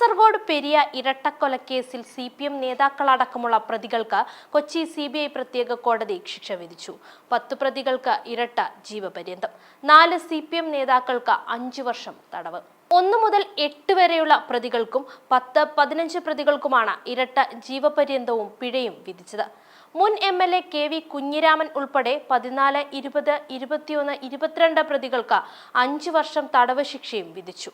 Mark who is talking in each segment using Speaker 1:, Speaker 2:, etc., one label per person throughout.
Speaker 1: Kasaragod Periya ഇരട്ടക്കൊലക്കേസിൽ CPM നേതാക്കളടക്കമുള്ള പ്രതികൾക്ക് Kochi CBI പ്രത്യേക കോടതി ശിക്ഷ വിധിച്ചു. 10 പ്രതികൾക്ക് ഇരട്ട ജീവപര്യന്തം, 4 CPM നേതാക്കൾക്ക് 5 വർഷം തടവ്. 1 മുതൽ 8 വരെയുള്ള പ്രതികൾക്കും 10-15 പ്രതികൾക്കുമാണ് ഇരട്ട ജീവപര്യന്തവും പിഴയും വിധിച്ചത്. മുൻ MLA KV കുഞ്ഞിരാമൻ ഉൾപ്പെടെ 14, 20, 21, 22 പ്രതികൾക്ക് 5 വർഷം തടവ് ശിക്ഷയും വിധിച്ചു.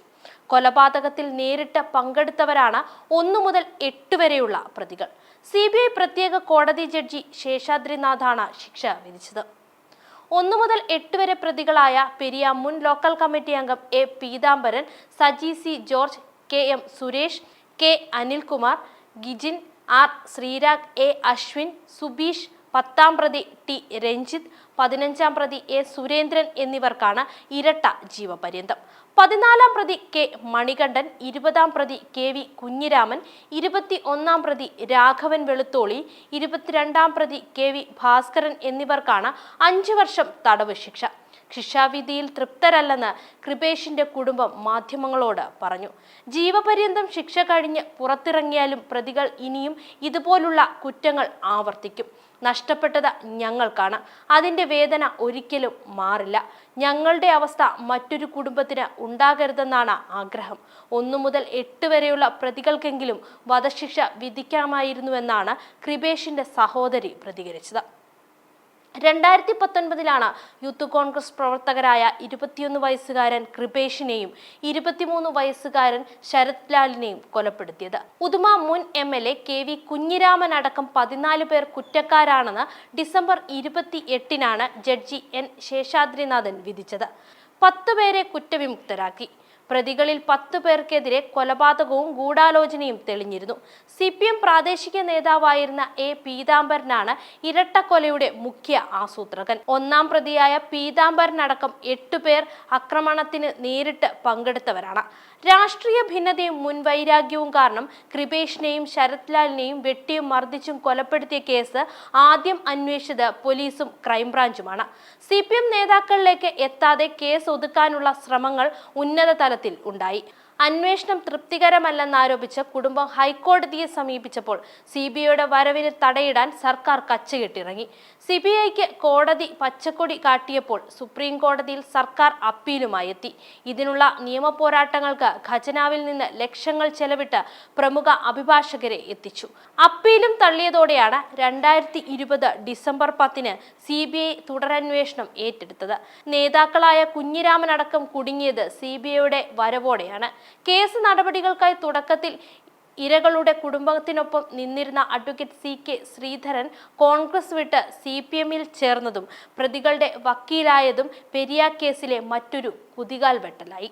Speaker 1: കൊലപാതകത്തിൽ നേരിട്ട് പങ്കെടുത്തവരാണ് 1 മുതൽ 8 വരെയുള്ള പ്രതികൾ. CBI പ്രത്യേക കോടതി ജഡ്ജി ശേഷാദ്രിനാഥാണ് ശിക്ഷ വിധിച്ചത്. 1 മുതൽ 8 വരെ പ്രതികളായ പെരിയ മുൻ ലോക്കൽ കമ്മിറ്റി അംഗം A. Peethambaran, Saji C. George, KM Suresh, K. Anilkumar, Gijin R. Sreerag, A. Ashwin, Subeesh, 10-ാം പ്രതി T. രഞ്ജിത്ത്, 15-ാം പ്രതി A. സുരേന്ദ്രൻ എന്നിവർക്കാണ് ഇരട്ട ജീവപര്യന്തം. 14-ാം പ്രതി K. മണികണ്ഠൻ, 20-ാം പ്രതി KV കുഞ്ഞിരാമൻ, 21-ാം പ്രതി രാഘവൻ വെളുത്തോളി, 22-ാം പ്രതി KV ഭാസ്കരൻ എന്നിവർക്കാണ് 5 വർഷം തടവ് ശിക്ഷ. ശിക്ഷാവിധിയിൽ തൃപ്തരല്ലെന്ന് കൃപേഷിന്റെ കുടുംബം മാധ്യമങ്ങളോട് പറഞ്ഞു. ജീവപര്യന്തം ശിക്ഷ കഴിഞ്ഞ് പുറത്തിറങ്ങിയാലും പ്രതികൾ ഇനിയും ഇതുപോലുള്ള കുറ്റങ്ങൾ ആവർത്തിക്കും. നഷ്ടപ്പെട്ടത് ഞങ്ങൾക്കാണ്. അതിന്റെ വേദന ഒരിക്കലും മാറില്ല. ഞങ്ങളുടെ അവസ്ഥ മറ്റൊരു കുടുംബത്തിന് ഉണ്ടാകരുതെന്നാണ് ആഗ്രഹം. 1 മുതൽ 8 വരെയുള്ള പ്രതികൾക്കെങ്കിലും വധശിക്ഷ വിധിക്കാമായിരുന്നുവെന്നാണ് കൃപേഷിന്റെ സഹോദരി പ്രതികരിച്ചത്. 2019-ലാണ് യൂത്ത് കോൺഗ്രസ് പ്രവർത്തകരായ 21 വയസ്സുകാരൻ കൃപേഷിനെയും 23 വയസ്സുകാരൻ ശരത് ലാലിനെയും കൊലപ്പെടുത്തിയത്. ഉദുമ മുൻ MLA KV കുഞ്ഞിരാമൻ അടക്കം 14 പേർ കുറ്റക്കാരാണെന്ന് ഡിസംബർ 28-നാണ് ജഡ്ജി N. ശേഷാദ്രിനാഥൻ വിധിച്ചത്. 10 പേരെ കുറ്റവിമുക്തരാക്കി. പ്രതികളിൽ 10 പേർക്കെതിരെ കൊലപാതകവും ഗൂഢാലോചനയും തെളിഞ്ഞിരുന്നു. CPM പ്രാദേശിക നേതാവായിരുന്ന A. പീതാംബരനാണ് ഇരട്ടക്കൊലയുടെ മുഖ്യ ആസൂത്രകൻ. 1-ാം പ്രതിയായ പീതാംബരനടക്കം 8 പേർ ആക്രമണത്തിന് നേരിട്ട് പങ്കെടുത്തവരാണ്. രാഷ്ട്രീയ ഭിന്നതയും മുൻവൈരാഗ്യവും കാരണം കൃപേഷിനെയും ശരത് ലാലിനെയും വെട്ടിയും മർദ്ദിച്ചും കൊലപ്പെടുത്തിയ കേസ് ആദ്യം അന്വേഷിച്ചത് പോലീസും ക്രൈംബ്രാഞ്ചുമാണ്. CPM നേതാക്കളിലേക്ക് എത്താതെ കേസ് ഒതുക്കാനുള്ള ശ്രമങ്ങൾ ഉന്നത തലത്തിൽ ഉണ്ടായി. അന്വേഷണം തൃപ്തികരമല്ലെന്നാരോപിച്ച് കുടുംബം ഹൈക്കോടതിയെ സമീപിച്ചപ്പോൾ CBIയുടെ വരവിന് തടയിടാൻ സർക്കാർ കച്ചകെട്ടിറങ്ങി. CBIക്ക് കോടതി പച്ചക്കൊടി കാട്ടിയപ്പോൾ സുപ്രീം കോടതിയിൽ സർക്കാർ അപ്പീലുമായി എത്തി. ഇതിനുള്ള നിയമ പോരാട്ടങ്ങൾക്ക് ഖജനാവിൽ നിന്ന് ലക്ഷങ്ങൾ ചെലവിട്ട് പ്രമുഖ അഭിഭാഷകരെ എത്തിച്ചു. അപ്പീലും തള്ളിയതോടെയാണ് 2020 ഡിസംബർ 10-ന് CBI തുടരന്വേഷണം ഏറ്റെടുത്തത്. നേതാക്കളായ കുഞ്ഞിരാമനടക്കം കുടുങ്ങിയത് CBIയുടെ വരവോടെയാണ്. കേസ് നടപടികൾക്കായി തുടക്കത്തിൽ ഇരകളുടെ കുടുംബത്തിനൊപ്പം നിന്നിരുന്ന അഡ്വക്കേറ്റ് CK ശ്രീധരൻ കോൺഗ്രസ് വിട്ട് CPMൽ ചേർന്നതും പ്രതികളുടെ വക്കീലായതും പെരിയ കേസിലെ മറ്റൊരു കുതികാൽ വെട്ടലായി.